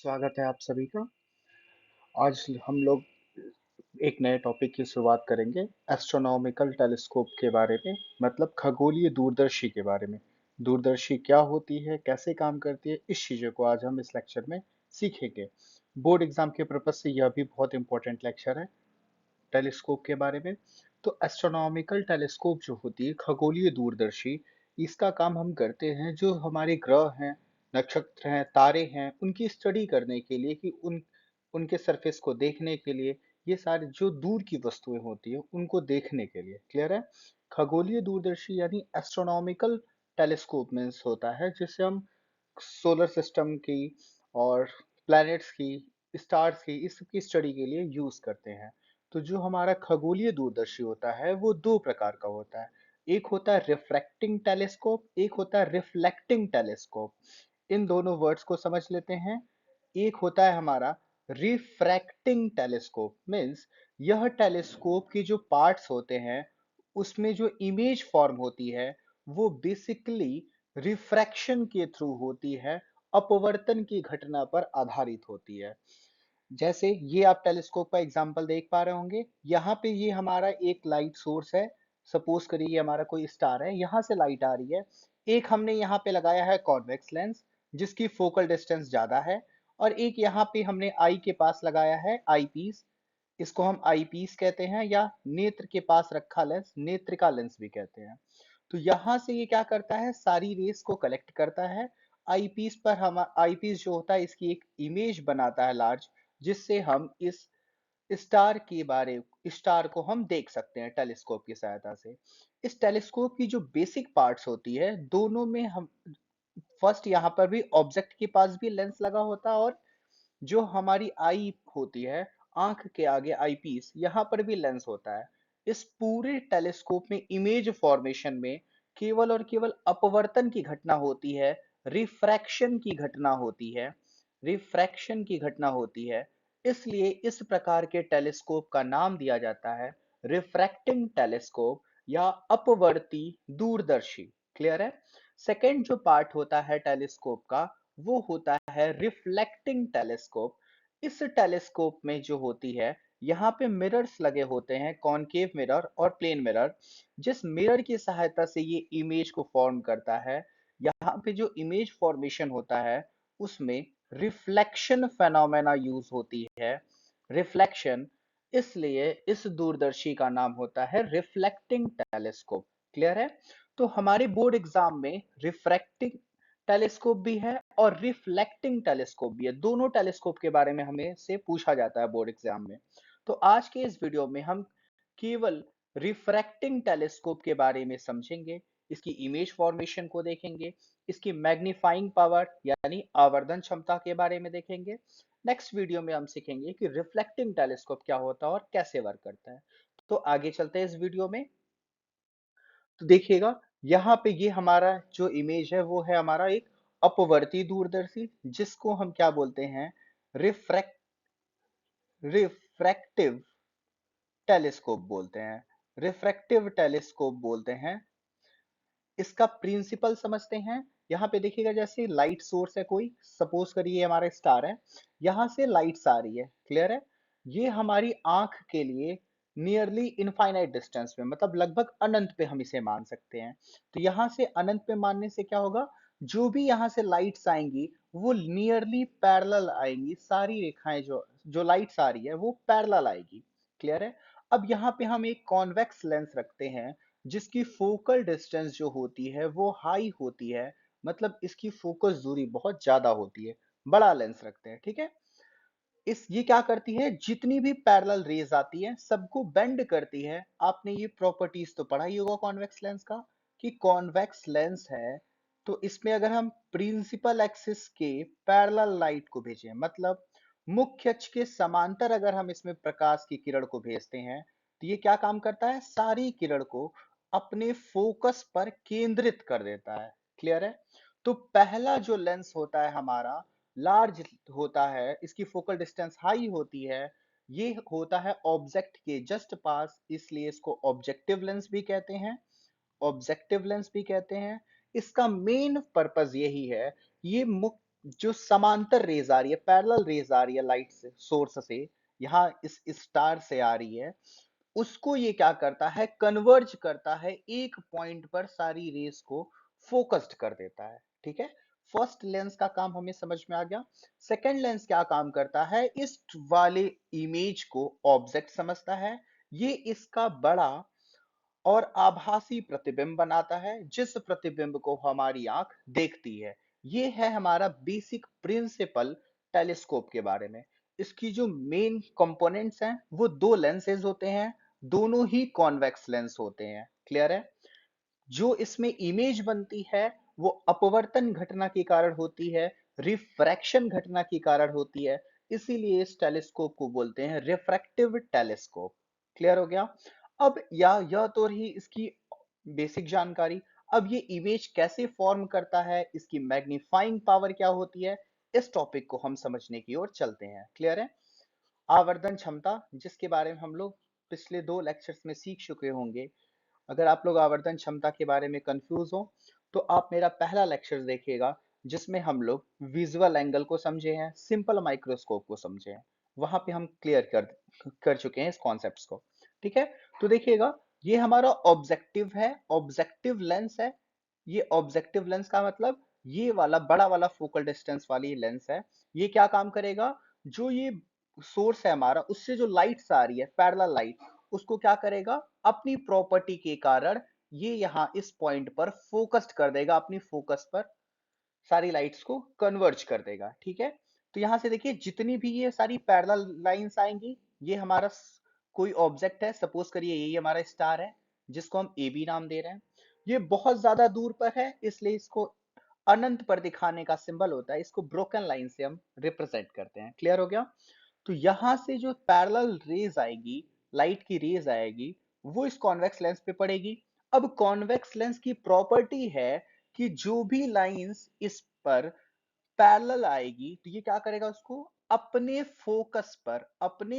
स्वागत है आप सभी का। आज हम लोग एक नए टॉपिक की शुरुआत करेंगे एस्ट्रोनॉमिकल टेलीस्कोप के बारे में, मतलब खगोलीय दूरदर्शी के बारे में। दूरदर्शी क्या होती है, कैसे काम करती है, इस चीज़ों को आज हम इस लेक्चर में सीखेंगे। बोर्ड एग्जाम के पर्पज से यह भी बहुत इंपॉर्टेंट लेक्चर है टेलीस्कोप के बारे में। तो एस्ट्रोनॉमिकल टेलीस्कोप जो होती है खगोलीय दूरदर्शी, इसका काम हम करते हैं जो हमारे ग्रह हैं, नक्षत्र हैं, तारे हैं, उनकी स्टडी करने के लिए कि उनके सरफेस को देखने के लिए, ये सारे जो दूर की वस्तुएं होती है उनको देखने के लिए। क्लियर है? खगोलीय दूरदर्शी यानी एस्ट्रोनॉमिकल टेलीस्कोप मीन्स होता है जिससे हम सोलर सिस्टम की और प्लैनेट्स की, स्टार्स की, इस सब की स्टडी के लिए यूज करते हैं। तो जो हमारा खगोलीय दूरदर्शी होता है वो दो प्रकार का होता है। एक होता है रिफ्रैक्टिंग टेलीस्कोप, एक होता है रिफ्लेक्टिंग टेलीस्कोप। इन दोनों वर्ड्स को समझ लेते हैं। एक होता है हमारा रिफ्रैक्टिंग टेलीस्कोप, मीन्स यह टेलीस्कोप के जो पार्ट्स होते हैं उसमें जो इमेज फॉर्म होती है वो बेसिकली रिफ्रैक्शन के थ्रू होती है, अपवर्तन की घटना पर आधारित होती है। जैसे ये आप टेलीस्कोप का एग्जांपल देख पा रहे होंगे, यहाँ पे ये हमारा एक लाइट सोर्स है। सपोज करिए ये हमारा कोई स्टार है, यहाँ से लाइट आ रही है। एक हमने यहाँ पे लगाया है कॉन्वेक्स लेंस जिसकी फोकल डिस्टेंस ज्यादा है, और एक यहाँ पे हमने आई के पास लगाया है आई पीस। इसको हम आई पीस कहते हैं या नेत्र के पास रखा लेंस नेत्रिका लेंस भी कहते हैं। तो यहाँ से ये क्या करता है, सारी रेस को कलेक्ट करता है। आईपीस पर हम आईपीस जो होता है इसकी एक इमेज बनाता है लार्ज, जिससे हम इस स्टार को हम देख सकते हैं टेलीस्कोप की सहायता से। इस टेलीस्कोप की जो बेसिक पार्ट्स होती है दोनों में हम फर्स्ट यहाँ पर भी ऑब्जेक्ट के पास भी लेंस लगा होता है, और जो हमारी आई होती है, आंख के आगे आईपीस, यहाँ पर भी लेंस होता है। इस पूरे टेलीस्कोप में इमेज फॉर्मेशन में केवल और केवल अपवर्तन की घटना होती है, रिफ्रैक्शन की घटना होती है, रिफ्रैक्शन की घटना होती है। इसलिए इस प्रकार के टेलीस्कोप का नाम दिया जाता है रिफ्रैक्टिंग टेलीस्कोप या अपवर्ती दूरदर्शी। क्लियर है? सेकेंड जो पार्ट होता है टेलीस्कोप का वो होता है रिफ्लेक्टिंग टेलीस्कोप। इस टेलीस्कोप में जो होती है, यहाँ पे मिरर्स लगे होते हैं, कॉनकेव मिरर और प्लेन मिरर। जिस मिरर की सहायता से ये इमेज को फॉर्म करता है, यहाँ पे जो इमेज फॉर्मेशन होता है उसमें रिफ्लेक्शन फेनोमेना यूज होती है। रिफ्लेक्शन, इसलिए इस दूरदर्शी का नाम होता है रिफ्लेक्टिंग टेलीस्कोप। क्लियर है? तो हमारे बोर्ड एग्जाम में रिफ्रैक्टिंग टेलीस्कोप भी है और रिफ्लेक्टिंग टेलीस्कोप भी है। दोनों टेलीस्कोप के बारे में हमें से पूछा जाता है बोर्ड एग्जाम में। तो आज के इस वीडियो में हम केवल रिफ्रैक्टिंग टेलीस्कोप के बारे में समझेंगे, इसकी इमेज फॉर्मेशन को देखेंगे, इसकी मैग्नीफाइंग पावर यानी आवर्धन क्षमता के बारे में देखेंगे। नेक्स्ट वीडियो में हम सीखेंगे कि रिफ्लेक्टिंग टेलीस्कोप क्या होता है और कैसे वर्क करता है। तो आगे चलते हैं इस वीडियो में। तो देखिएगा, यहाँ पे ये हमारा जो इमेज है वो है हमारा एक अपवर्ती दूरदर्शी, जिसको हम क्या बोलते हैं, रिफ्रैक्ट रिफ्रैक्टिव टेलीस्कोप बोलते हैं। रिफ्रैक्टिव टेलीस्कोप बोलते हैं। इसका प्रिंसिपल समझते हैं। यहाँ पे देखिएगा, जैसे लाइट सोर्स है कोई, सपोज करिए हमारा स्टार है, यहाँ से लाइट्स आ रही है। क्लियर है? ये हमारी आंख के लिए नियरली इनफाइनाइट डिस्टेंस में, मतलब लगभग अनंत पे हम इसे मान सकते हैं। तो यहाँ से अनंत पे मानने से क्या होगा, जो भी यहाँ से लाइट्स आएंगी वो नियरली पैरेलल आएंगी। सारी रेखाएं जो लाइट्स आ रही है वो पैरेलल आएगी। क्लियर है? अब यहाँ पे हम एक कॉन्वेक्स लेंस रखते हैं जिसकी फोकल डिस्टेंस जो होती है वो हाई होती है, मतलब इसकी फोकस दूरी बहुत ज्यादा होती है। बड़ा लेंस रखते हैं, ठीक है? इस ये क्या करती है, जितनी भी पैरेलल रेज आती है सबको बेंड करती है। आपने ये प्रॉपर्टीज तो पढ़ा ही होगा कॉन्वेक्स लेंस का, कि कॉन्वेक्स लेंस है तो इसमें अगर हम प्रिंसिपल एक्सिस के पैरेलल लाइट को भेजें, मतलब मुख्य अक्ष के समांतर अगर हम इसमें प्रकाश की किरण को भेजते हैं, तो ये क्या काम करता है, सारी किरण को अपने फोकस पर केंद्रित कर देता है। क्लियर है? तो पहला जो लेंस होता है हमारा लार्ज होता है, इसकी फोकल डिस्टेंस हाई होती है, ये होता है ऑब्जेक्ट के जस्ट पास, इसलिए इसको ऑब्जेक्टिव लेंस भी कहते हैं। ऑब्जेक्टिव लेंस भी कहते हैं। इसका मेन पर्पस यही है, ये जो समांतर रेज आ रही है, पैरेलल रेज आ रही है लाइट से, सोर्स से, यहाँ इस स्टार से आ रही है, उसको ये क्या करता है, कन्वर्ज करता है एक पॉइंट पर, सारी रेस को फोकस्ड कर देता है। ठीक है, फर्स्ट लेंस का काम हमें समझ में आ गया। सेकंड लेंस क्या काम करता है, इस वाले इमेज को ऑब्जेक्ट समझता है, ये इसका बड़ा और आभासी प्रतिबिंब बनाता है, जिस प्रतिबिंब को हमारी आंख देखती है। ये है हमारा बेसिक प्रिंसिपल टेलीस्कोप के बारे में। इसकी जो मेन कंपोनेंट्स हैं वो दो लेंसेज होते हैं, दोनों ही कॉन्वेक्स लेंस होते हैं। क्लियर है? जो इसमें इमेज बनती है वो अपवर्तन घटना के कारण होती है, रिफ्रैक्शन घटना के कारण होती है, इसीलिए इस टेलीस्कोप को बोलते हैं रिफ्रैक्टिव टेलीस्कोप। क्लियर हो गया? अब यह तो रही इसकी बेसिक जानकारी। अब ये इमेज कैसे फॉर्म करता है, इसकी मैग्नीफाइंग पावर क्या होती है, इस टॉपिक को हम समझने की ओर चलते हैं। क्लियर है? आवर्धन क्षमता, जिसके बारे में हम लोग पिछले 2 लेक्चर्स में सीख चुके होंगे। अगर आप लोग आवर्धन क्षमता के बारे में कंफ्यूज हो तो आप मेरा पहला लेक्चर देखिएगा, जिसमें हम लोग विजुअल एंगल को समझे हैं, सिंपल माइक्रोस्कोप को समझे हैं। वहां पे हम क्लियर कर चुके हैं इस कॉन्सेप्ट्स को। ठीक है, तो देखिएगा, ये हमारा ऑब्जेक्टिव है, ऑब्जेक्टिव लेंस है। ये ऑब्जेक्टिव लेंस का मतलब ये वाला बड़ा वाला फोकल डिस्टेंस वाली लेंस है। ये क्या काम करेगा, जो ये सोर्स है हमारा, उससे जो लाइट्स आ रही है, पैरेलल लाइट, उसको क्या करेगा, अपनी प्रॉपर्टी के कारण ये यहां इस पॉइंट पर फोकस्ड कर देगा, अपनी फोकस पर सारी लाइट्स को कन्वर्ज कर देगा। ठीक है, तो यहां से देखिए, जितनी भी ये सारी पैरेलल लाइंस आएंगी, ये हमारा कोई ऑब्जेक्ट है, सपोज करिए यही हमारा स्टार है, जिसको हम ए बी नाम दे रहे हैं। ये बहुत ज्यादा दूर पर है, इसलिए इसको अनंत पर दिखाने का सिंबल होता है, इसको ब्रोकन लाइन से हम रिप्रेजेंट करते हैं। क्लियर हो गया? तो यहां से जो पैरेलल रेज आएगी, लाइट की रेज आएगी, वो इस कॉन्वेक्स लेंस पे पड़ेगी। अब कॉन्वेक्स लेंस की प्रॉपर्टी है कि जो भी लाइंस इस पर पैरेलल आएगी, तो ये क्या करेगा, उसको अपने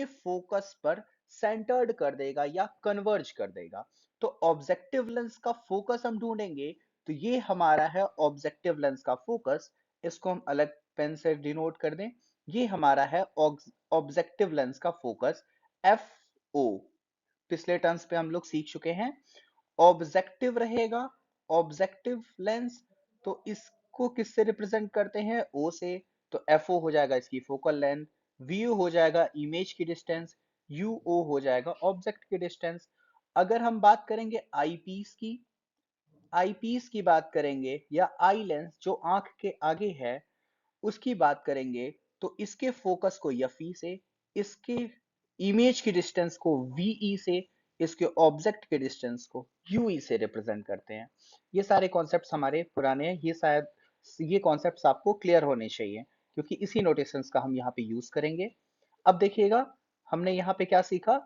फोकस पर सेंटर्ड कर देगा या कन्वर्ज कर देगा। तो ऑब्जेक्टिव लेंस का फोकस हम ढूंढेंगे, तो ये हमारा है ऑब्जेक्टिव लेंस का फोकस। इसको हम अलग पेन से डिनोट कर दें, ये हमारा है ऑब्जेक्टिव लेंस का फोकस, एफ ओ। पिछले टर्म्स पे हम लोग सीख चुके हैं, ऑब्जेक्टिव रहेगा, ऑब्जेक्टिव लेंस, तो इसको किससे रिप्रेजेंट करते हैं, ओ से। तो एफ ओ हो जाएगा इसकी फोकल लेंथ, वी ओ हो जाएगा इमेज की डिस्टेंस, यू ओ हो जाएगा ऑब्जेक्ट की डिस्टेंस। अगर हम बात करेंगे आई पीस की, आई पीस की बात करेंगे, या आई लेंस जो आंख के आगे है, उसकी बात करेंगे, तो इसके फोकस को एफ से, इसके इमेज की डिस्टेंस को वी से, इसके ऑब्जेक्ट के डिस्टेंस को यू से रिप्रेजेंट करते हैं। ये सारे कॉन्सेप्ट्स हमारे पुराने हैं, ये शायद ये कॉन्सेप्ट्स आपको क्लियर होने चाहिए, क्योंकि इसी नोटेशंस का हम यहाँ पे यूज करेंगे। अब देखिएगा, हमने यहाँ पे क्या सीखा,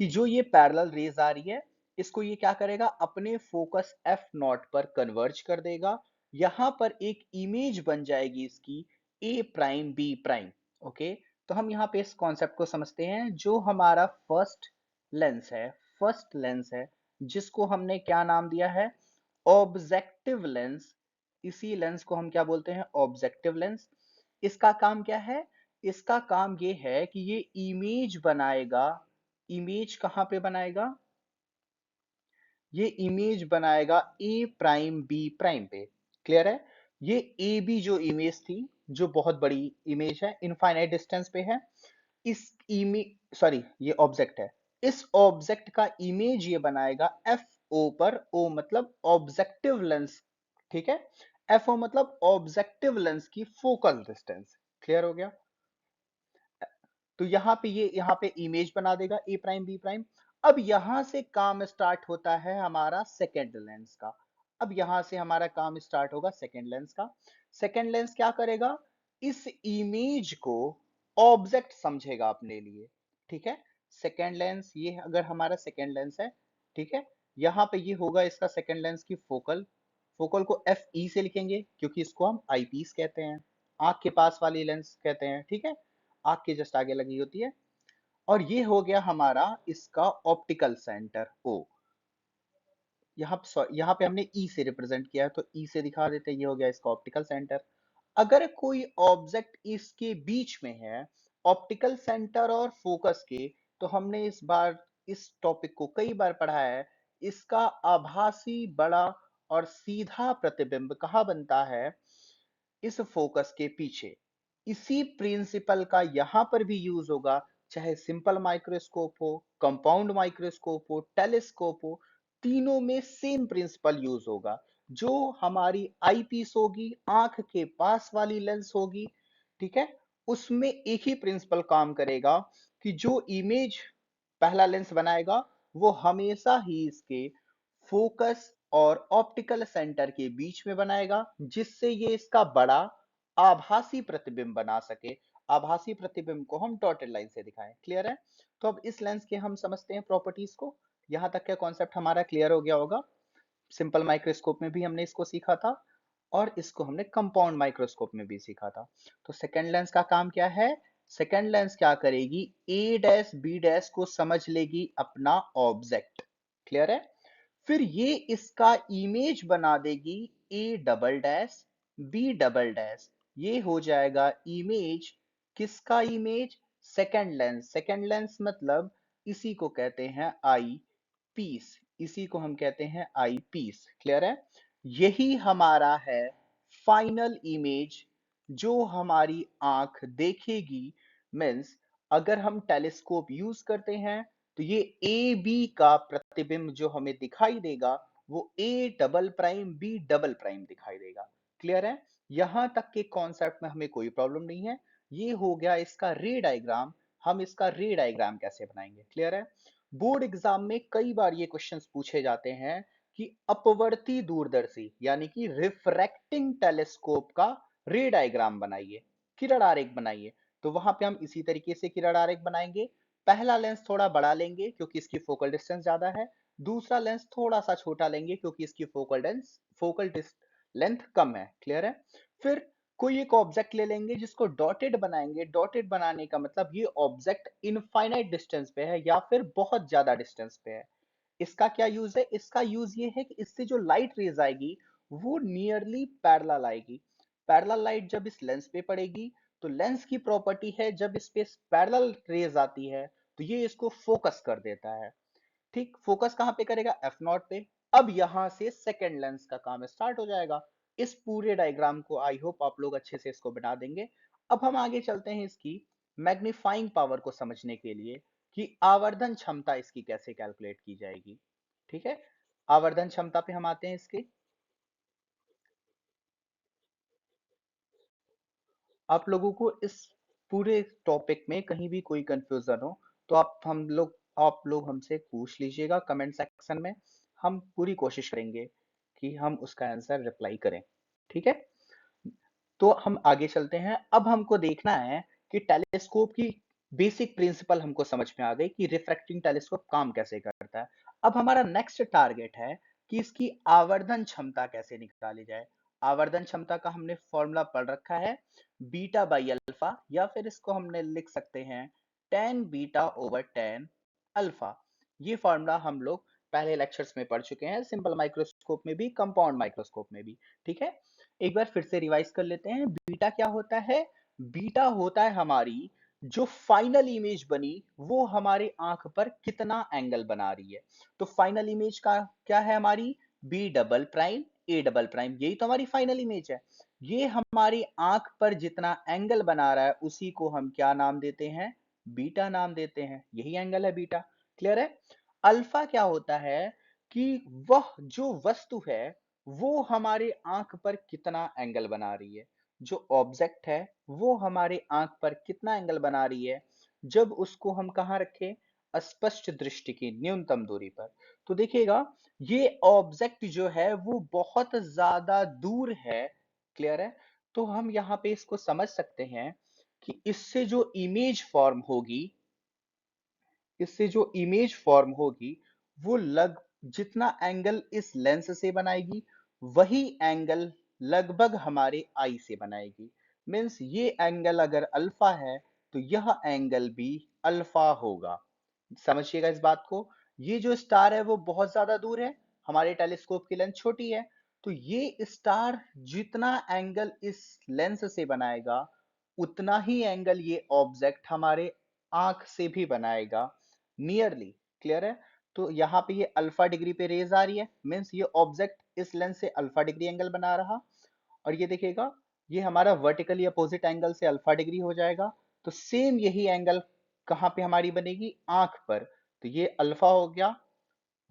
कि जो ये पैरेलल रेज आ रही है, इसको ये क्या करेगा, अपने फोकस एफ नॉट पर कन्वर्ज कर देगा। यहां पर एक इमेज बन जाएगी इसकी ए प्राइम बी प्राइम। ओके, तो हम यहाँ पे इस कॉन्सेप्ट को समझते हैं। जो हमारा फर्स्ट लेंस है, जिसको हमने क्या नाम दिया है, ऑब्जेक्टिव लेंस। इसी लेंस को हम क्या बोलते हैं, ऑब्जेक्टिव लेंस। इसका काम क्या है, इसका काम ये है कि ये इमेज बनाएगा। इमेज कहां पे बनाएगा, ये इमेज बनाएगा ए प्राइम बी प्राइम पे। क्लियर है? ये ए बी जो इमेज थी, जो बहुत बड़ी इमेज है, इनफाइनाइट डिस्टेंस पे है, इस इमेज, सॉरी ये ऑब्जेक्ट है, इस ऑब्जेक्ट का इमेज ये बनाएगा एफ ओ पर। ओ मतलब ऑब्जेक्टिव लेंस। ठीक है, एफ ओ मतलब ऑब्जेक्टिव लेंस की फोकल डिस्टेंस। क्लियर हो गया? तो यहाँ पे इमेज बना देगा ए प्राइम बी प्राइम। अब यहां से काम स्टार्ट होता है हमारा सेकेंड लेंस का। अब यहां से हमारा काम स्टार्ट होगा सेकेंड लेंस का। सेकेंड लेंस क्या करेगा, इस इमेज को ऑब्जेक्ट समझेगा अपने लिए। ठीक है, सेकेंड लेंस, ये अगर हमारा सेकेंड लेंस है, ठीक है, यहाँ पे ये होगा इसका सेकेंड लेंस की फोकल। फोकल को एफ ई से लिखेंगे, क्योंकि इसको हम आई पीस कहते हैं, आंख के पास वाली लेंस कहते हैं। ठीक है, आंख के जस्ट आगे लगी होती है। और ये हो गया हमारा इसका ऑप्टिकल सेंटर ओ। यहाँ पे हमने ई से रिप्रेजेंट किया है, तो ई से दिखा देते हैं, ये हो गया इसका ऑप्टिकल सेंटर। अगर कोई ऑब्जेक्ट इसके बीच में है, ऑप्टिकल सेंटर और फोकस के, तो हमने इस बार इस टॉपिक को कई बार पढ़ा है, इसका आभासी बड़ा और सीधा प्रतिबिंब कहाँ बनता है? इस फोकस के पीछे। इसी प्रिंसिपल का यहां पर भी यूज होगा, चाहे सिंपल माइक्रोस्कोप हो, कंपाउंड माइक्रोस्कोप हो, टेलीस्कोप हो, तीनों में सेम प्रिंसिपल यूज होगा। जो हमारी आई पीस होगी, आंख के पास वाली लेंस होगी, ठीक है, उसमें एक ही प्रिंसिपल काम करेगा कि जो इमेज पहला लेंस बनाएगा वो हमेशा ही इसके फोकस और ऑप्टिकल सेंटर के बीच में बनाएगा, जिससे ये इसका बड़ा आभासी प्रतिबिंब बना सके। आभासी प्रतिबिंब को हम डॉटेड लाइन से दिखाएं। क्लियर है? तो अब इस लेंस के हम समझते हैं प्रॉपर्टीज को। यहां तक का कॉन्सेप्ट हमारा क्लियर हो गया होगा। सिंपल माइक्रोस्कोप में भी हमने इसको सीखा था और इसको हमने कंपाउंड माइक्रोस्कोप में भी सीखा था। तो सेकेंड लेंस का काम क्या है? सेकेंड लेंस क्या करेगी? ए डैश बी डैश को समझ लेगी अपना ऑब्जेक्ट। क्लियर है? फिर ये इसका इमेज बना देगी A double dash B double dash. ये हो जाएगा इमेज। किसका image? Second lens. Second lens मतलब इसी को कहते हैं आई पीस। इसी को हम कहते हैं आई पीस। क्लियर है? यही हमारा है फाइनल इमेज जो हमारी आंख देखेगी। मीन्स अगर हम टेलीस्कोप यूज करते हैं तो ये ए बी का प्रतिबिंब जो हमें दिखाई देगा वो A double prime B double prime दिखाई देगा। क्लियर है? यहां तक के कॉन्सेप्ट में हमें कोई प्रॉब्लम नहीं है। ये हो गया इसका रे डायग्राम। हम इसका रे डायग्राम कैसे बनाएंगे? क्लियर है? बोर्ड एग्जाम में कई बार ये क्वेश्चंस पूछे जाते हैं कि अपवर्ती दूरदर्शी यानी कि रिफ्रैक्टिंग टेलीस्कोप का रे डायग्राम बनाइए, किरण आरेख बनाइए। तो वहां पे हम इसी तरीके से किरण आरेख बनाएंगे। पहला लेंस थोड़ा बड़ा लेंगे क्योंकि इसकी फोकल डिस्टेंस ज्यादा है। दूसरा लेंस थोड़ा सा छोटा लेंगे क्योंकि इसकी फोकल लेंथ कम है। क्लियर है? फिर कोई एक ऑब्जेक्ट ले लेंगे जिसको डॉटेड बनाएंगे। डॉटेड बनाने का मतलब ये ऑब्जेक्ट इनफाइनाइट डिस्टेंस पे है या फिर बहुत ज्यादा डिस्टेंस पे है। इसका क्या यूज है? इसका यूज ये है कि इससे जो लाइट रेज आएगी वो नियरली पैरेलल आएगी। पैरेलल लाइट जब इस लेंस पे पड़ेगी तो लेंस की प्रॉपर्टी है जब इस पे पैरेलल रेज आती है तो ये इसको फोकस कर देता है। ठीक, फोकस कहां पे करेगा? एफ नॉट पे। अब यहां से सेकेंड लेंस का काम स्टार्ट हो जाएगा। इस पूरे डायग्राम को आई होप आप लोग अच्छे से इसको बना देंगे। अब हम आगे चलते हैं इसकी मैग्नीफाइंग पावर को समझने के लिए कि आवर्धन क्षमता इसकी कैसे कैलकुलेट की जाएगी। ठीक है, आवर्धन क्षमता पे हम आते हैं इसके। आप लोगों को इस पूरे टॉपिक में कहीं भी कोई कंफ्यूजन हो तो आप लोग हमसे पूछ लीजिएगा कमेंट सेक्शन में। हम पूरी कोशिश करेंगे कि हम उसका आंसर रिप्लाई करें। ठीक है, तो हम आगे चलते हैं। अब हमको देखना है कि टेलीस्कोप की बेसिक प्रिंसिपल हमको समझ में आ गई कि रिफ्रैक्टिंग टेलीस्कोप काम कैसे करता है। अब हमारा नेक्स्ट टारगेट है कि इसकी आवर्धन क्षमता कैसे निकाली जाए। आवर्धन क्षमता का हमने फॉर्मूला पढ़ रखा है, बीटा बाई अल्फा, या फिर इसको हमने लिख सकते हैं tan beta over tan alpha. ये फॉर्मूला हम लोग पहले लेक्चर्स में पढ़ चुके हैं, सिंपल माइक्रोस्कोप में भी, कंपाउंड माइक्रोस्कोप में भी। ठीक है, एक बार फिर से रिवाइज कर लेते हैं। बीटा क्या होता है? बीटा होता है हमारी जो फाइनल इमेज बनी वो हमारे आंख पर कितना एंगल बना रही है। तो फाइनल इमेज का क्या है हमारी? B double prime A double prime, यही तो हमारी फाइनल इमेज है। ये हमारी आंख पर जितना एंगल बना रहा है उसी को हम क्या नाम देते हैं? बीटा नाम देते हैं। यही एंगल है बीटा। क्लियर है? अल्फा क्या होता है कि वह जो वस्तु है वो हमारे आंख पर कितना एंगल बना रही है। जो ऑब्जेक्ट है वो हमारे आंख पर कितना एंगल बना रही है जब उसको हम कहाँ रखें? स्पष्ट दृष्टि की न्यूनतम दूरी पर। तो देखिएगा, ये ऑब्जेक्ट जो है वो बहुत ज्यादा दूर है। क्लियर है? तो हम यहाँ पे इसको समझ सकते हैं कि इससे जो इमेज फॉर्म होगी वो लग जितना एंगल इस लेंस से बनाएगी वही एंगल लगभग हमारे आई से बनाएगी। मीन्स ये एंगल अगर अल्फा है तो यह एंगल भी अल्फा होगा। समझिएगा इस बात को। ये जो स्टार है वो बहुत ज्यादा दूर है, हमारे टेलीस्कोप की लेंथ छोटी है, तो ये स्टार जितना एंगल इस लेंस से बनाएगा उतना ही एंगल ये ऑब्जेक्ट हमारे आंख से भी बनाएगा, नियरली। क्लियर है? तो यहाँ पे ये अल्फा डिग्री पे रेज आ रही है, मीन्स ये ऑब्जेक्ट इस लेंस से अल्फा डिग्री एंगल बना रहा, और ये देखिएगा ये हमारा वर्टिकली अपोजिट एंगल से अल्फा डिग्री हो जाएगा। तो सेम यही एंगल कहाँ पे हमारी बनेगी? आंख पर। तो ये अल्फा हो गया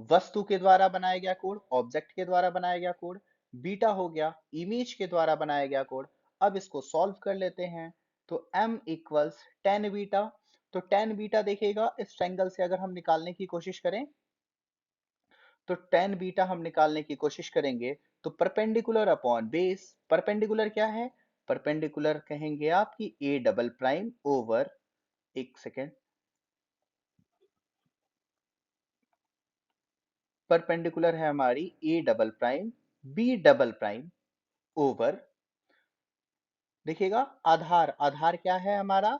वस्तु के द्वारा बनाया गया कोण, ऑब्जेक्ट के द्वारा बनाया गया कोण। बीटा हो गया इमेज के द्वारा बनाया गया कोण। अब इसको सॉल्व कर लेते हैं। तो m इक्वल्स टेन बीटा। तो टेन बीटा देखिएगा इस ट्रायंगल से अगर हम निकालने की कोशिश करें, तो टेन बीटा हम निकालने की कोशिश करेंगे तो परपेंडिकुलर अपॉन बेस, परपेंडिकुलर क्या है? परपेंडिकुलर कहेंगे आपकी ए डबल प्राइम ओवर, एक सेकेंड, परपेंडिकुलर है हमारी A double prime B double prime over, देखिएगा आधार, आधार क्या है हमारा?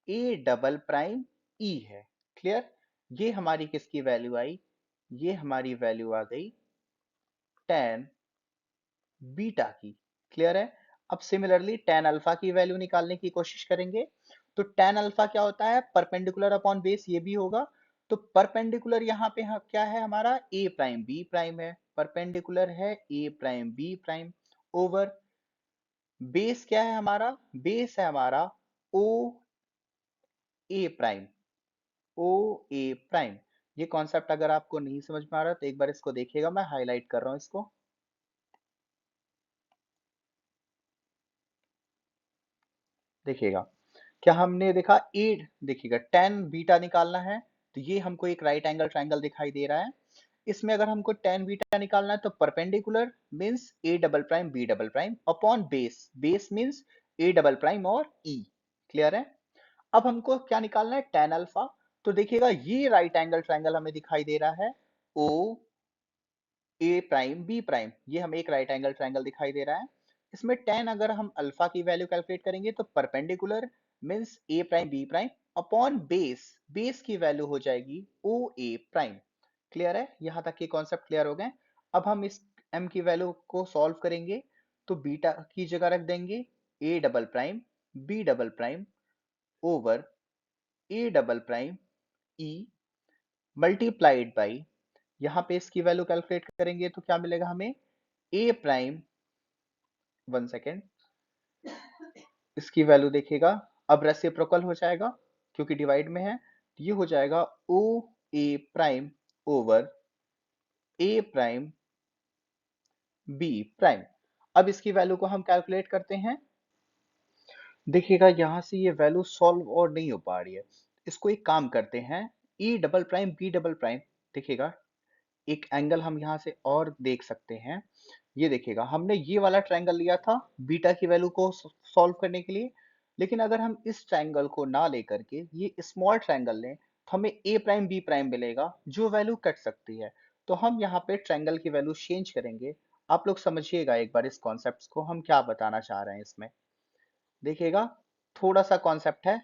ए डबल प्राइम ई है। क्लियर? ये हमारी किसकी वैल्यू आई? ये हमारी वैल्यू आ गई टेन बीटा की। क्लियर है? अब सिमिलरली टेन अल्फा की वैल्यू निकालने की कोशिश करेंगे। तो टेन अल्फा क्या होता है? परपेंडिकुलर अपॉन बेस, ये भी होगा। तो परपेंडिकुलर यहाँ पे क्या है हमारा? ए प्राइम बी प्राइम है, परपेंडिकुलर है A prime B prime over base क्या है हमारा? बेस है हमारा O A prime, O A prime. ये कॉन्सेप्ट अगर आपको नहीं समझ में आ रहा तो एक बार इसको देखिएगा, मैं हाईलाइट कर रहा हूं इसको। देखिएगा क्या हमने देखा, ए देखिएगा टेन बीटा निकालना है, तो ये हमको एक राइट एंगल ट्रायंगल दिखाई दे रहा है। इसमें अगर हमको टेन बीटा निकालना है तो perpendicular means A double prime B double prime upon base, base means A double prime और ई। क्लियर है? अब हमको क्या निकालना है? Tan alpha. तो देखिएगा ये राइट एंगल ट्रायंगल हमें दिखाई दे रहा है ओ ए प्राइम बी प्राइम, ये हमें एक राइट एंगल ट्रायंगल दिखाई दे रहा है। इसमें टेन अगर हम अल्फा की वैल्यू कैलकुलेट करेंगे तो perpendicular means A prime B prime upon base, base की वैल्यू हो जाएगी ओ ए प्राइम। क्लियर है? यहां तक के कॉन्सेप्ट क्लियर हो गए। अब हम इस m की वैल्यू को सॉल्व करेंगे तो बीटा की जगह रख देंगे A double prime B double prime over A double prime E multiplied by, यहाँ पे इसकी वैल्यू कैलकुलेट करेंगे तो क्या मिलेगा हमें? ए प्राइम, वन सेकेंड, इसकी वैल्यू देखिएगा अब रेसिप्रोकल हो जाएगा क्योंकि डिवाइड में है, तो ये हो जाएगा O A prime over A prime B prime. अब इसकी वैल्यू को हम कैलकुलेट करते हैं। देखिएगा यहां से ये वैल्यू सॉल्व और नहीं हो पा रही है, इसको एक काम करते हैं, E double prime B double prime, देखिएगा एक एंगल हम यहाँ से और देख सकते हैं। ये देखिएगा हमने ये वाला ट्रायंगल लिया था बीटा की वैल्यू को सॉल्व करने के लिए, लेकिन अगर हम इस ट्रायंगल को ना लेकर के ये स्मॉल ट्रायंगल लें तो हमें ए प्राइम बी प्राइम मिलेगा जो वैल्यू कट सकती है। तो हम यहाँ पे ट्रायंगल की वैल्यू चेंज करेंगे। आप लोग समझिएगा एक बार इस कॉन्सेप्ट को, हम क्या बताना चाह रहे हैं इसमें। देखिएगा थोड़ा सा कॉन्सेप्ट है,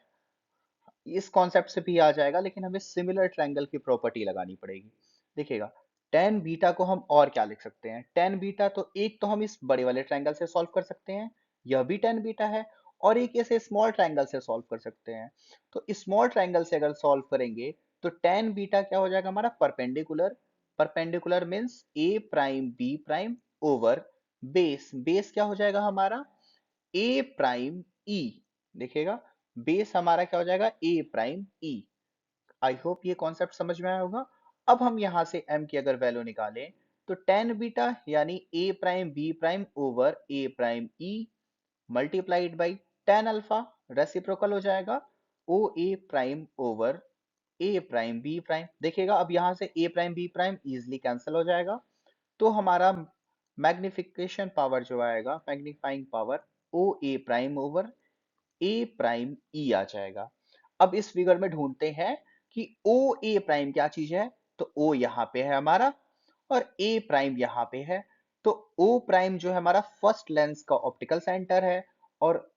इस कॉन्सेप्ट से भी आ जाएगा लेकिन हमें सिमिलर ट्रायंगल की प्रॉपर्टी लगानी पड़ेगी। देखिएगा टेन बीटा को हम और क्या लिख सकते हैं? टेन बीटा तो एक तो हम इस बड़े वाले ट्रायंगल से सॉल्व कर सकते हैं, यह भी टेन बीटा है, और एक ऐसे स्मॉल ट्रायंगल से सॉल्व कर सकते हैं। तो स्मॉल ट्रायंगल से अगर सॉल्व करेंगे तो टेन बीटा क्या हो जाएगा हमारा? Perpendicular, perpendicular means A prime B prime over base, base क्या हो जाएगा हमारा? A prime E. देखिएगा बेस हमारा क्या हो जाएगा? A prime E. I hope ये कॉन्सेप्ट समझ में आया होगा। अब हम यहां से m की अगर वैल्यू निकालें तो टेन बीटा यानी A prime B prime over A prime E multiplied by tan alpha, reciprocal हो जाएगा O A prime over A prime B prime. देखिएगा अब यहां से A prime B prime easily cancel हो जाएगा, तो हमारा मैग्निफिकेशन पावर जो आएगा, magnifying power O A prime over A prime E आ जाएगा। अब इस फिगर में ढूंढते हैं कि ओ ए प्राइम क्या चीज है, तो ओ यहाँ पे है हमारा और ए प्राइम यहाँ पे है। तो ओ प्राइम जो है हमारा फर्स्ट लेंस का ऑप्टिकल सेंटर है और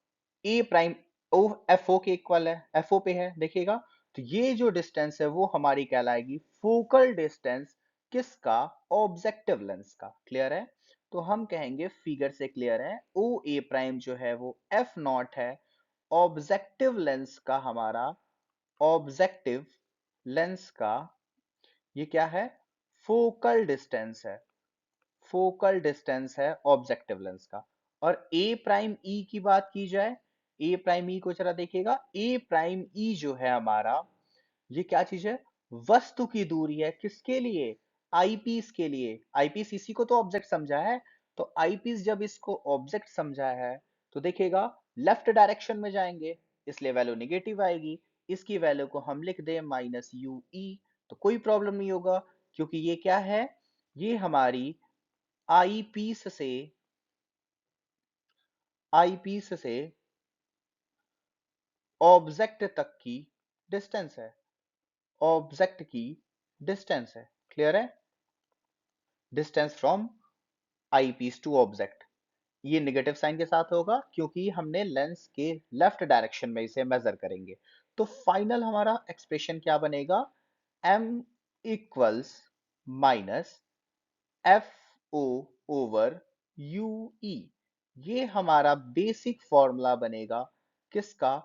ए प्राइम ओ एफ ओ के इक्वल है, एफ ओ पे है। देखिएगा तो ये जो डिस्टेंस है वो हमारी कहलाएगी फोकल डिस्टेंस, किसका? ऑब्जेक्टिव लेंस का। क्लियर है? तो हम कहेंगे फिगर से क्लियर है, ओ ए प्राइम जो है वो एफ नॉट है, ऑब्जेक्टिव लेंस का हमारा, ऑब्जेक्टिव लेंस का ये क्या है, फोकल डिस्टेंस है, फोकल डिस्टेंस है ऑब्जेक्टिव लेंस का। और ए प्राइम ई की बात की जाए, ए प्राइम ई को जरा देखिएगा, ए प्राइम ई जो है हमारा, ये क्या चीज है, वस्तु की दूरी है, किसके लिए, आईपीस के लिए। आईपीस इसी को तो ऑब्जेक्ट समझा है, तो आईपीस जब इसको ऑब्जेक्ट समझा है तो देखिएगा लेफ्ट डायरेक्शन में जाएंगे, इसलिए वैल्यू निगेटिव आएगी। इसकी वैल्यू को हम लिख दें माइनस यू ई, तो कोई प्रॉब्लम नहीं होगा, क्योंकि ये क्या है, ये हमारी आई पीस से ऑब्जेक्ट तक की डिस्टेंस है, ऑब्जेक्ट की डिस्टेंस है, क्लियर है, distance from eye piece to object. ये नेगेटिव साइन के साथ होगा क्योंकि हमने लेंस के लेफ्ट डायरेक्शन में इसे मेजर करेंगे। तो फाइनल हमारा एक्सप्रेशन क्या बनेगा, m equals minus F O over U E. ये हमारा बेसिक फॉर्मूला बनेगा किसका,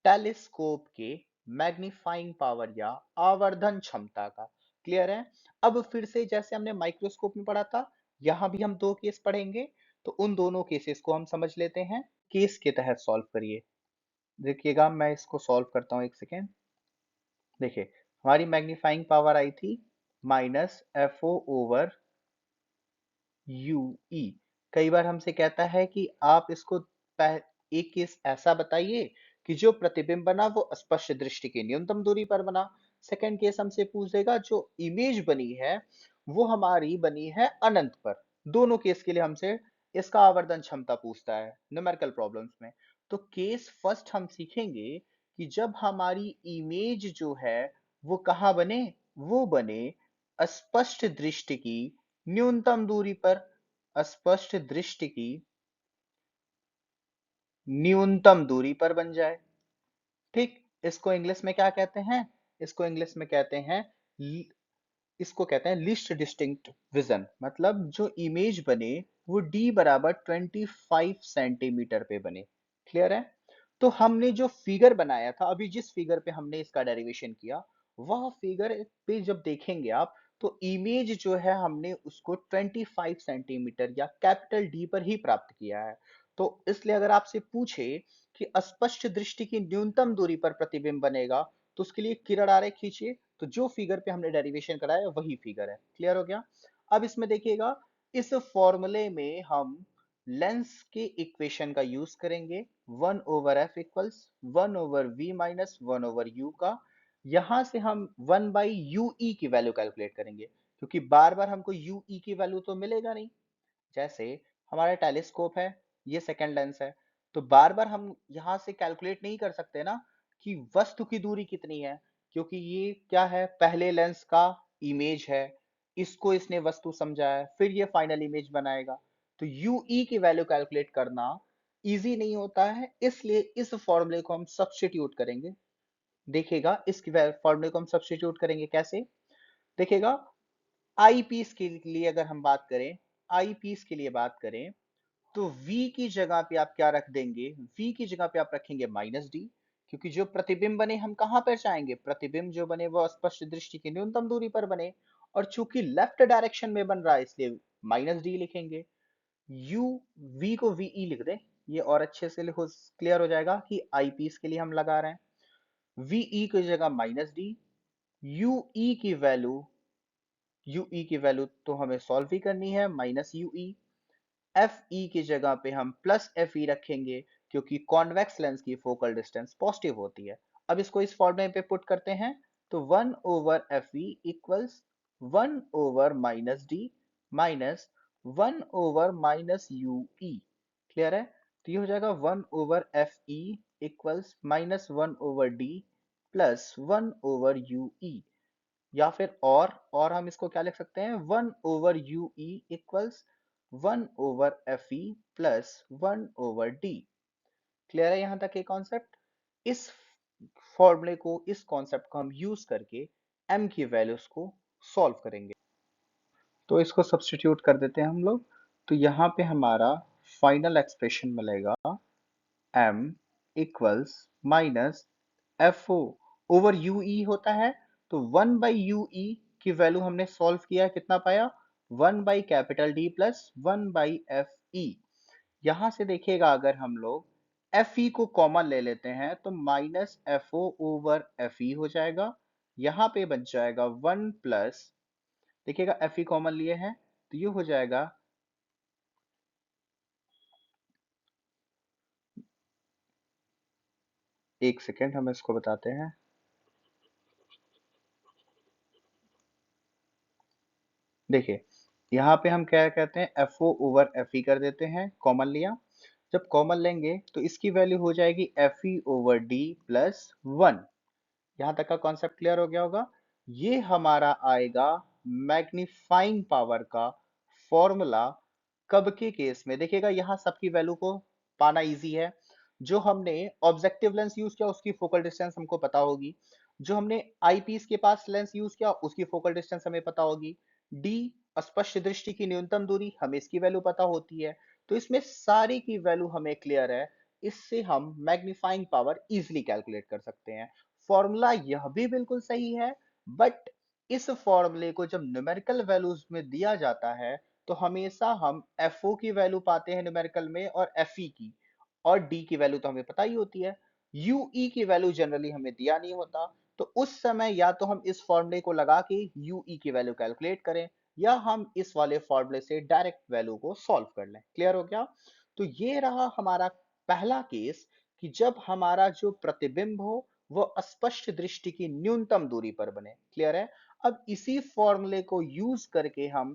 टेलीस्कोप के मैग्नीफाइंग पावर या आवर्धन क्षमता का। क्लियर है। अब फिर से जैसे हमने माइक्रोस्कोप में पढ़ा था, यहां भी हम दो केस पढ़ेंगे, तो उन दोनों केसेस को हम समझ लेते हैं, केस के तहत सॉल्व करिए। देखिएगा मैं इसको सॉल्व करता हूं, एक सेकेंड। देखिए हमारी मैग्नीफाइंग पावर आई थी minus F O over U E. कई बार हमसे कहता है कि आप इसको एक केस ऐसा बताइए कि जो प्रतिबिंब बना वो स्पष्ट दृष्टि की न्यूनतम दूरी पर बना। सेकंड केस हमसे पूछेगा जो इमेज बनी है वो हमारी बनी है अनंत पर। दोनों केस के लिए हमसे इसका आवर्धन क्षमता पूछता है न्यूमेरिकल प्रॉब्लम्स में। तो केस फर्स्ट हम सीखेंगे कि जब हमारी इमेज जो है वो कहाँ बने, वो बने स्पष्ट दृष्टि की न्यूनतम दूरी पर, स्पष्ट दृष्टि की न्यूनतम दूरी पर बन जाए। ठीक, इसको इंग्लिश में क्या कहते हैं, इसको इंग्लिश में कहते हैं, इसको कहते हैं लीस्ट डिस्टिंक्ट विजन। मतलब जो इमेज बने वो d बराबर 25 सेंटीमीटर पे बने। क्लियर है। तो हमने जो फिगर बनाया था, अभी जिस फिगर पे हमने इसका डेरिवेशन किया, वह फिगर पे जब देखेंगे आप, तो इमेज जो है हमने उसको 25 सेंटीमीटर या कैपिटल डी पर ही प्राप्त किया है। तो इसलिए अगर आपसे पूछे कि अस्पष्ट दृष्टि की न्यूनतम दूरी पर प्रतिबिंब बनेगा, तो उसके लिए किरण आरेख खींचिए। तो जो फिगर पे हमने डेरिवेशन कराया वही फिगर है। क्लियर हो गया। अब इसमें देखिएगा, इस फॉर्मूले में हम लेंस के इक्वेशन का यूज करेंगे, 1/f equals 1/v minus 1/u का। यहां से हम 1/ue की वैल्यू कैलकुलेट करेंगे, क्योंकि बार बार हमको ue की वैल्यू तो मिलेगा नहीं। जैसे हमारा टेलीस्कोप है, ये सेकंड लेंस है, तो बार बार हम यहां से कैलकुलेट नहीं कर सकते ना कि वस्तु की दूरी कितनी है, क्योंकि ये क्या है, पहले लेंस का इमेज है, इसको इसने वस्तु समझा है, फिर ये फाइनल इमेज बनाएगा। तो यूई की वैल्यू कैलकुलेट करना इजी नहीं होता है, इसलिए इस फॉर्मूले को हम सब्स्टिट्यूट करेंगे। देखिएगा इस फॉर्मूले को हम सब्स्टिट्यूट करेंगे कैसे, देखिएगा आई पीस के लिए अगर हम बात करें, आई पीस के लिए बात करें, तो V की जगह पे आप क्या रख देंगे, V की जगह पे आप रखेंगे माइनस डी, क्योंकि जो प्रतिबिंब बने हम कहां पर चाहेंगे, प्रतिबिंब जो बने वो स्पष्ट दृष्टि की न्यूनतम दूरी पर बने, और चूंकि लेफ्ट डायरेक्शन में बन रहा है इसलिए माइनस डी लिखेंगे। U V को VE लिख दें, ये और अच्छे से लिखो, क्लियर हो जाएगा कि आई पीस के लिए हम लगा रहे हैं। VE की जगह माइनस डी, UE की वैल्यू, UE की वैल्यू तो हमें सॉल्व ही करनी है, माइनस UE। एफ ई की जगह पे हम प्लस एफ ई रखेंगे, क्योंकि कॉन्वेक्स लेंस की फोकल डिस्टेंस पॉजिटिव होती है। अब इसको इस फॉर्मूले पे पुट करते हैं, तो 1/fe equals 1/-d minus 1/-ue। Clear है। तो ये हो जाएगा 1/fe equals minus 1/d plus 1/ue। या फिर और हम इसको क्या लिख सकते हैं, 1/ue equals 1/fe plus 1/d। Clear है यहां तक ये कॉन्सेप्ट। इस फॉर्मूले को, इस कॉन्सेप्ट को हम यूज करके m की वैल्यूज को सॉल्व करेंगे। तो इसको सब्स्टिट्यूट कर देते हैं हम लोग। तो यहाँ पे हमारा फाइनल एक्सप्रेशन मिलेगा m equals minus F O over U E होता है। तो 1/UE की वैल्यू हमने सॉल्व किया, कितना पाया? 1/D plus 1/FE। यहां से देखिएगा, अगर हम लोग FE को कॉमन ले लेते हैं तो माइनस FO ओवर FE हो जाएगा। यहां पे बच जाएगा 1 प्लस, देखिएगा FE कॉमन लिए हैं तो ये हो जाएगा, एक सेकेंड हम इसको बताते हैं। देखिए यहाँ पे हम क्या कहते हैं, FO ओवर FE कर देते हैं, कॉमन लिया। जब कॉमन लेंगे तो इसकी वैल्यू हो जाएगी FE ओवर D प्लस 1। यहां तक का कॉन्सेप्ट क्लियर हो गया होगा। ये हमारा आएगा मैग्नीफाइंग पावर का फॉर्मूला। कब के केस में? देखिएगा यहाँ सबकी वैल्यू को पाना इजी है। जो हमने ऑब्जेक्टिव लेंस यूज किया उसकी फोकल डिस्टेंस हमको पता होगी, जो हमने आईपीस के पास लेंस यूज किया उसकी फोकल डिस्टेंस हमें पता होगी, डी स्पष्ट दृष्टि की न्यूनतम दूरी हमें इसकी वैल्यू पता होती है। तो इसमें सारी की वैल्यू हमें क्लियर है। इससे हम मैग्नीफाइंग पावर इजीली कैलकुलेट कर सकते हैं। फॉर्मूला यह भी बिल्कुल सही है, बट इस फॉर्मूले को जब न्यूमेरिकल वैल्यूज में दिया जाता है तो हमेशा हम FO की वैल्यू पाते हैं न्यूमेरिकल में और FE की, और D की वैल्यू तो हमें पता ही होती है। UE की वैल्यू जनरली हमें दिया नहीं होता, तो उस समय या तो हम इस फॉर्मूले को लगा के UE की वैल्यू कैलकुलेट करें, या हम इस वाले फॉर्मूले से डायरेक्ट वैल्यू को सॉल्व कर लें। क्लियर हो गया? तो ये रहा हमारा पहला केस कि जब हमारा जो प्रतिबिंब हो वो स्पष्ट दृष्टि की न्यूनतम दूरी पर बने। क्लियर है? अब इसी फॉर्मूले को यूज करके हम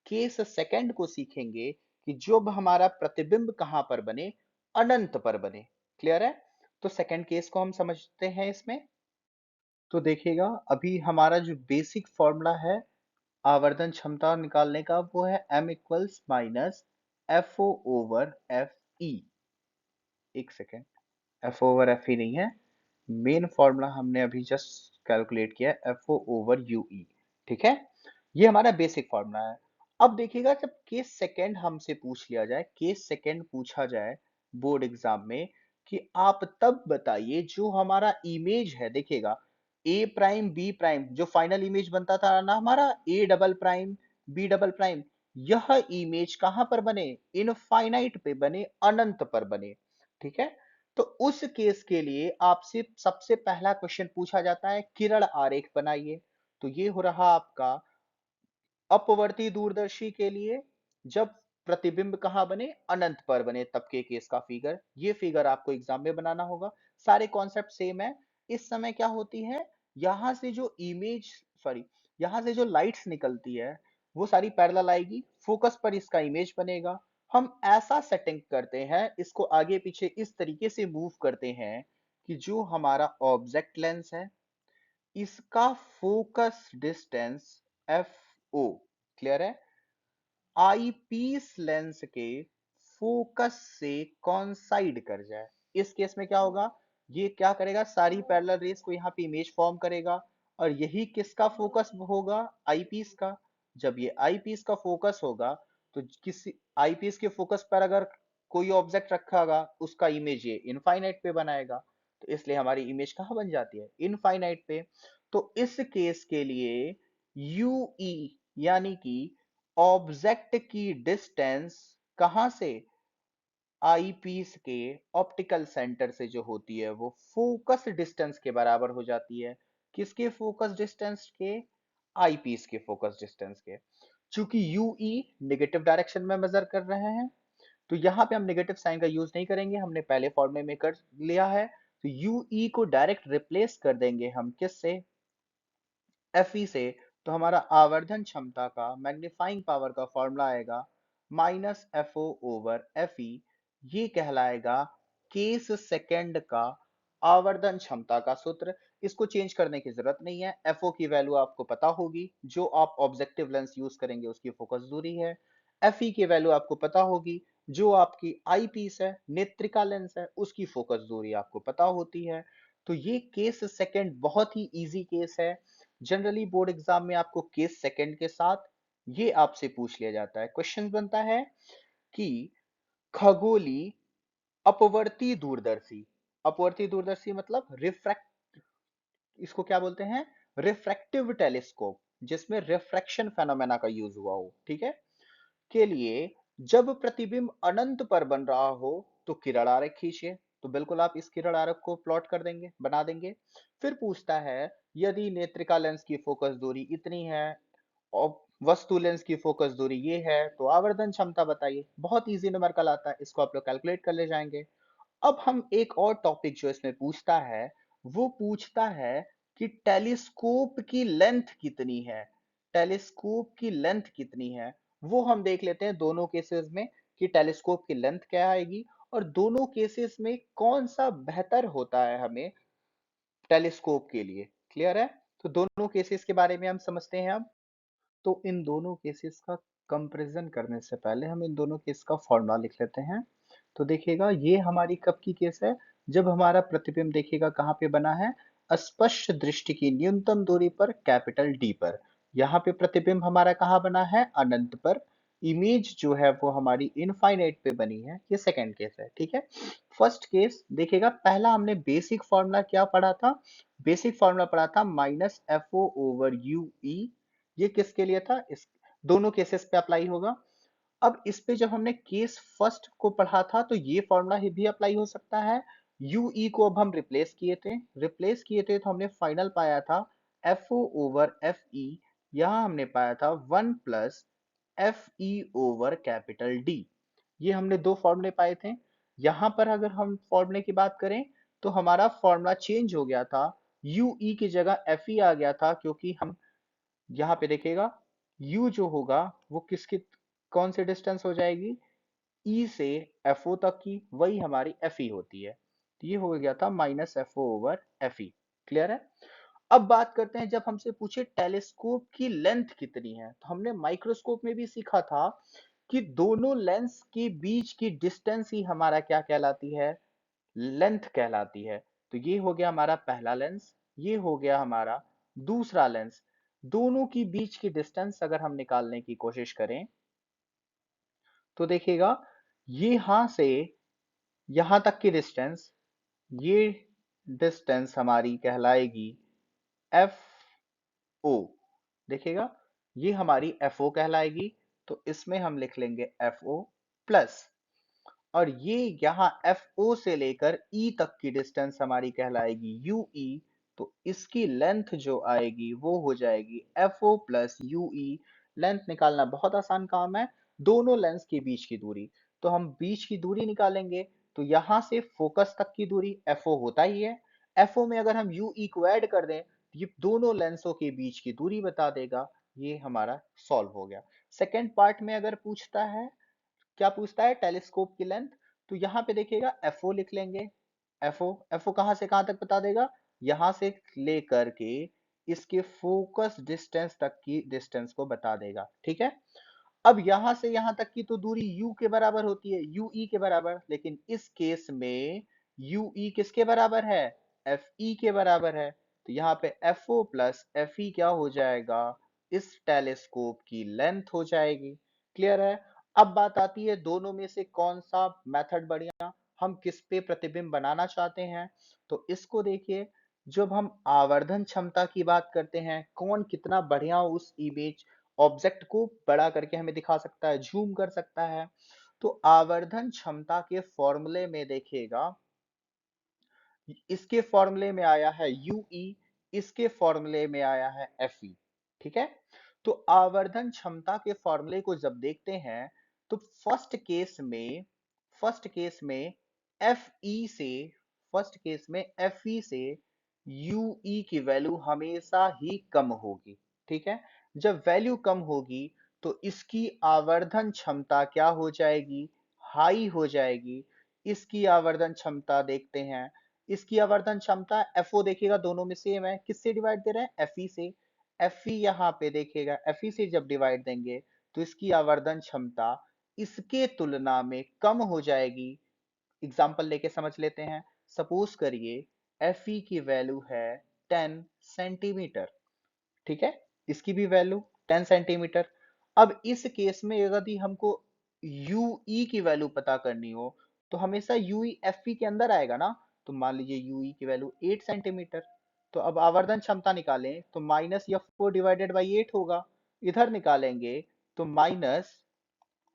केस सेकंड को सीखेंगे कि जब हमारा प्रतिबिंब कहां पर बने, अनंत पर बने। क्लियर है? तो सेकंड केस को हम समझते हैं इसमें। तो देखिएगा अभी हमारा जो बेसिक फॉर्मूला है आवर्धन क्षमता निकालने का वो है m equals minus F O over F E. एक second, F over F E नहीं है, मेन फॉर्मूला हमने अभी जस्ट कैलकुलेट किया है F O over U E. ठीक है, ये हमारा बेसिक फॉर्मूला है। अब देखिएगा जब केस सेकंड हमसे पूछ लिया जाए, केस सेकंड पूछा जाए बोर्ड एग्जाम में कि आप तब बताइए जो हमारा इमेज है, देखिएगा ए प्राइम बी प्राइम जो फाइनल इमेज बनता था ना हमारा, A double prime B double prime, यह इमेज कहां पर बने? इनफाइनाइट पे बने, अनंत पर बने। ठीक है, तो उस केस के लिए आपसे सबसे पहला क्वेश्चन पूछा जाता है किरण आरेख बनाइए। तो ये हो रहा आपका अपवर्ती दूरदर्शी के लिए, जब प्रतिबिंब कहां बने? अनंत पर बने, तब के केस का फिगर। ये फिगर आपको एग्जाम में बनाना होगा। सारे कॉन्सेप्ट सेम है। इस समय क्या होती है, यहां से जो इमेज, सॉरी, यहां से जो लाइट्स निकलती है वो सारी पैरेलल आएगी, फोकस पर इसका इमेज बनेगा। हम ऐसा सेटिंग करते हैं, इसको आगे पीछे इस तरीके से मूव करते हैं कि जो हमारा ऑब्जेक्ट लेंस है इसका focus distance F O, clear है, आईपीस लेंस के फोकस से कॉन्साइड कर जाए। इस केस में क्या होगा, ये क्या करेगा, सारी पैरेलल रेस को यहाँ पे इमेज फॉर्म करेगा, और यही किसका फोकस होगा? आईपीस का। जब ये आईपीस का फोकस होगा तो किसी आईपीस के फोकस पर अगर कोई ऑब्जेक्ट रखागा उसका इमेज ये इनफाइनाइट पे बनाएगा, तो इसलिए हमारी इमेज कहाँ बन जाती है? इनफाइनाइट पे। तो इस केस के लिए यूई यानी कि ऑब्जेक्ट की डिस्टेंस कहां से? आईपीस के ऑप्टिकल सेंटर से जो होती है वो फोकस डिस्टेंस के बराबर हो जाती है। किसके फोकस डिस्टेंस के? आईपीस के फोकस डिस्टेंस के। चूंकि यूई नेगेटिव डायरेक्शन में मेजर कर रहे हैं तो यहाँ पे हम नेगेटिव साइन का यूज नहीं करेंगे, हमने पहले फॉर्मूले में कर लिया है। तो यूई को डायरेक्ट रिप्लेस कर देंगे हम किससे? Fe से। तो हमारा आवर्धन क्षमता का मैग्नीफाइंग पावर का फॉर्मूला आएगा minus F O over F E. ये कहलाएगा केस सेकंड का आवर्धन क्षमता का सूत्र। इसको चेंज करने की जरूरत नहीं है, एफओ की वैल्यू आपको पता होगी, जो आप ऑब्जेक्टिव लेंस यूज करेंगे उसकी फोकस दूरी है। एफई की वैल्यू आपको पता होगी, जो आपकी आई पीस है, नेत्रिका लेंस है, उसकी फोकस दूरी आपको पता होती है। तो ये केस सेकंड बहुत ही इजी केस है। जनरली बोर्ड एग्जाम में आपको केस सेकंड के साथ ये आपसे पूछ लिया जाता है। क्वेश्चन बनता है कि खगोली अपवर्ती दूरदर्शी, अपवर्ती दूरदर्शी मतलब रिफ्रैक्ट, इसको क्या बोलते हैं, रिफ्रैक्टिव टेलीस्कोप, जिसमें रिफ्रैक्शन फेनोमेना का यूज हुआ हो, ठीक है, के लिए जब प्रतिबिंब अनंत पर बन रहा हो तो किरण आरेख खींचिए। तो बिल्कुल आप इस किरण आरेख को प्लॉट कर देंगे, बना देंगे। फिर पूछता है यदि नेत्रिका लेंस की फोकस दूरी इतनी है और वस्तु लेंस की फोकस दूरी ये है तो आवर्धन क्षमता बताइए। बहुत इजी न्यूमेरिकल आता है, इसको आप लोग कैलकुलेट कर ले जाएंगे। अब हम एक और टॉपिक जो इसमें पूछता है, वो पूछता है कि टेलीस्कोप की लेंथ कितनी है, टेलीस्कोप की लेंथ कितनी है। वो हम देख लेते हैं दोनों केसेस में कि टेलीस्कोप की लेंथ क्या आएगी और दोनों केसेस में कौन सा बेहतर होता है हमें टेलीस्कोप के लिए। क्लियर है? तो दोनों केसेस के बारे में हम समझते हैं अब। तो इन दोनों केसेस का कंपैरिजन करने से पहले हम इन दोनों केस का फॉर्मूला लिख लेते हैं। तो देखिएगा ये हमारी कब की केस है, जब हमारा प्रतिबिंब देखिएगा कहाँ पे बना है, स्पष्ट दृष्टि की न्यूनतम दूरी पर कैपिटल डी पर। यहाँ पे प्रतिबिंब हमारा कहाँ बना है, अनंत पर। इमेज जो है वो हमारी इनफाइनाइट पे बनी है। ये सेकंड केस है, ठीक है। फर्स्ट केस देखिएगा, पहला हमने बेसिक फॉर्मूला क्या पढ़ा था, बेसिक फॉर्मूला पढ़ा था minus F O over U E. ये किसके लिए था, इस दोनों केसेस पे अप्लाई होगा। अब इस पे जब हमने केस फर्स्ट को पढ़ा था तो ये फॉर्मूला भी अप्लाई हो सकता है। यू ई को अब हम रिप्लेस किए थे तो हमने फाइनल पाया था F O over F E. यहां हमने पाया था 1 plus F E over capital D. ये हमने दो फॉर्मूले पाए थे। यहां पर अगर हम फॉर्मूले की बात करें तो हमारा फॉर्मूला चेंज हो गया था, यू ई की जगह एफ ई आ गया था, क्योंकि हम यहाँ पे देखिएगा u जो होगा वो किसकी, कौन से डिस्टेंस हो जाएगी, e से fo तक की, वही हमारी fe होती है। तो ये हो गया था minus fo over fe। Clear है? अब बात करते हैं, जब हमसे पूछे टेलीस्कोप की लेंथ कितनी है, तो हमने माइक्रोस्कोप में भी सीखा था कि दोनों लेंस के बीच की डिस्टेंस ही हमारा क्या कहलाती है, लेंथ कहलाती है। तो ये हो गया हमारा पहला लेंस, ये हो गया हमारा दूसरा लेंस। दोनों की बीच की डिस्टेंस अगर हम निकालने की कोशिश करें तो देखिएगा यहां से यहां तक की डिस्टेंस, ये डिस्टेंस हमारी कहलाएगी एफ ओ। देखिएगा ये हमारी एफ ओ कहलाएगी। तो इसमें हम लिख लेंगे एफ ओ प्लस, और ये यहाँ FO से लेकर E तक की डिस्टेंस हमारी कहलाएगी UE। तो इसकी लेंथ जो आएगी वो हो जाएगी FO प्लस UE। लेंथ निकालना बहुत आसान काम है, दोनों लेंस के बीच की दूरी। तो हम बीच की दूरी निकालेंगे, तो यहाँ से फोकस तक की दूरी FO होता ही है। FO में अगर हम UE को ऐड कर दें, ये दोनों लेंसों के बीच की दूरी बता देगा। ये हमारा सॉल्व हो गया। सेकेंड पार्ट में अगर पूछता है, क्या पूछता है, टेलीस्कोप की लेंथ। तो यहाँ पे देखिएगा FO लिख लेंगे। FO कहाँ से कहाँ तक बता देगा, यहाँ से लेकर के इसके फोकस डिस्टेंस तक की डिस्टेंस को बता देगा, ठीक है। अब यहां से यहां तक की तो दूरी u के बराबर होती है, ue के बराबर, लेकिन इस केस में ue किसके बराबर है, fe के बराबर है। तो यहाँ पे fo प्लस fe क्या हो जाएगा, इस टेलीस्कोप की लेंथ हो जाएगी। क्लियर है? अब बात आती है दोनों में से कौन सा मेथड बढ़िया, हम किस पे प्रतिबिंब बनाना चाहते हैं। तो इसको देखिए, जब हम आवर्धन क्षमता की बात करते हैं, कौन कितना बढ़िया उस इमेज ऑब्जेक्ट को बड़ा करके हमें दिखा सकता है, जूम कर सकता है। तो आवर्धन क्षमता के फॉर्मूले में देखिएगा, इसके फॉर्मूले में आया है UE, इसके फॉर्मूले में आया है FE, ठीक है। तो आवर्धन क्षमता के फॉर्मूले को जब देखते हैं तो फर्स्ट केस में FE से फर्स्ट केस में FE से UE की वैल्यू हमेशा ही कम होगी, ठीक है। जब वैल्यू कम होगी तो इसकी आवर्धन क्षमता क्या हो जाएगी, हाई हो जाएगी। इसकी आवर्धन क्षमता देखते हैं, इसकी आवर्धन क्षमता FO देखिएगा दोनों में सेम है, किससे डिवाइड दे रहे हैं, FE से। FE यहाँ पे देखिएगा FE से जब डिवाइड देंगे तो इसकी आवर्धन क्षमता इसके तुलना में कम हो जाएगी। एग्जाम्पल लेके समझ लेते हैं। सपोज करिए FE की वैल्यू है 10 सेंटीमीटर, ठीक है, इसकी भी वैल्यू 10 सेंटीमीटर। अब इस केस में यदि हमको यूई की वैल्यू पता करनी हो तो हमेशा यूई एफई के अंदर आएगा ना। तो मान लीजिए यूई की वैल्यू 8 सेंटीमीटर, तो अब आवर्धन क्षमता निकालें तो minus F four divided by 8 होगा। इधर निकालेंगे तो minus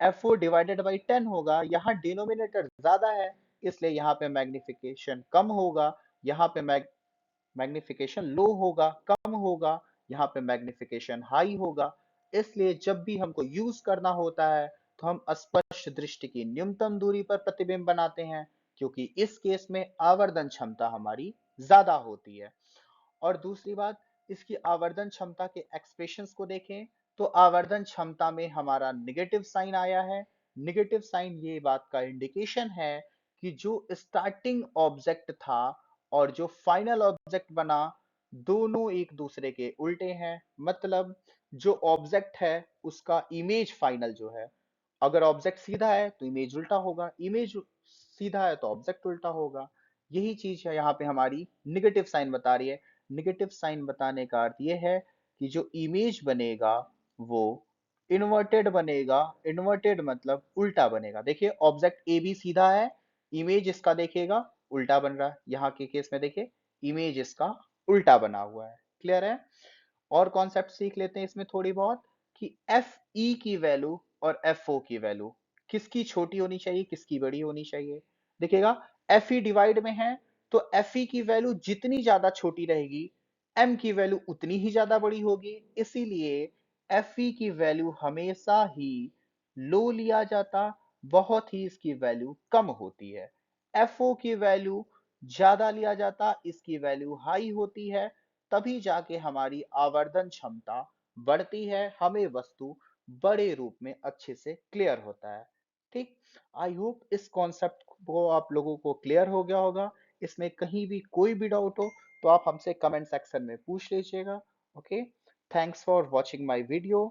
F four divided by 10 होगा। यहाँ डिनोमिनेटर ज्यादा है इसलिए यहाँ पे मैग्निफिकेशन कम होगा, यहाँ पे मैग्निफिकेशन लो होगा, कम होगा, यहाँ पे मैग्निफिकेशन हाई होगा। इसलिए जब भी हमको यूज करना होता है तो हम स्पष्ट दृष्टि की न्यूनतम दूरी पर प्रतिबिंब बनाते हैं, क्योंकि इस केस में आवर्धन क्षमता हमारी ज्यादा होती है। और दूसरी बात, इसकी आवर्धन क्षमता के एक्सप्रेशंस को देखें तो आवर्धन क्षमता में हमारा निगेटिव साइन आया है। निगेटिव साइन ये बात का इंडिकेशन है कि जो स्टार्टिंग ऑब्जेक्ट था और जो फाइनल ऑब्जेक्ट बना, दोनों एक दूसरे के उल्टे हैं। मतलब जो ऑब्जेक्ट है उसका इमेज फाइनल जो है, अगर ऑब्जेक्ट सीधा है तो इमेज उल्टा होगा, इमेज सीधा है तो ऑब्जेक्ट उल्टा होगा। यही चीज है यहाँ पे हमारी निगेटिव साइन बता रही है। निगेटिव साइन बताने का अर्थ ये है कि जो इमेज बनेगा वो इन्वर्टेड बनेगा। इन्वर्टेड मतलब उल्टा बनेगा। देखिए ऑब्जेक्ट ए बी सीधा है, इमेज इसका देखेगा उल्टा बन रहा है। यहाँ के केस में देखिए इमेज इसका उल्टा बना हुआ है। क्लियर है? और कॉन्सेप्ट सीख लेते हैं इसमें थोड़ी बहुत कि एफ ई की वैल्यू और एफ ओ की वैल्यू किसकी छोटी होनी चाहिए, किसकी बड़ी होनी चाहिए। देखिएगा एफ ई डिवाइड में है तो एफ ई की वैल्यू जितनी ज्यादा छोटी रहेगी एम की वैल्यू उतनी ही ज्यादा बड़ी होगी। इसीलिए एफ ई की वैल्यू हमेशा ही लो लिया जाता, बहुत ही इसकी वैल्यू कम होती है। एफ ओ की वैल्यू ज्यादा लिया जाता, इसकी वैल्यू हाई होती है। तभी जाके हमारी आवर्धन क्षमता बढ़ती है, हमें वस्तु बड़े रूप में अच्छे से क्लियर होता है। ठीक। आई होप इस कॉन्सेप्ट को आप लोगों को क्लियर हो गया होगा। इसमें कहीं भी कोई भी डाउट हो तो आप हमसे कमेंट सेक्शन में पूछ लीजिएगा। Okay, thanks for watching my video.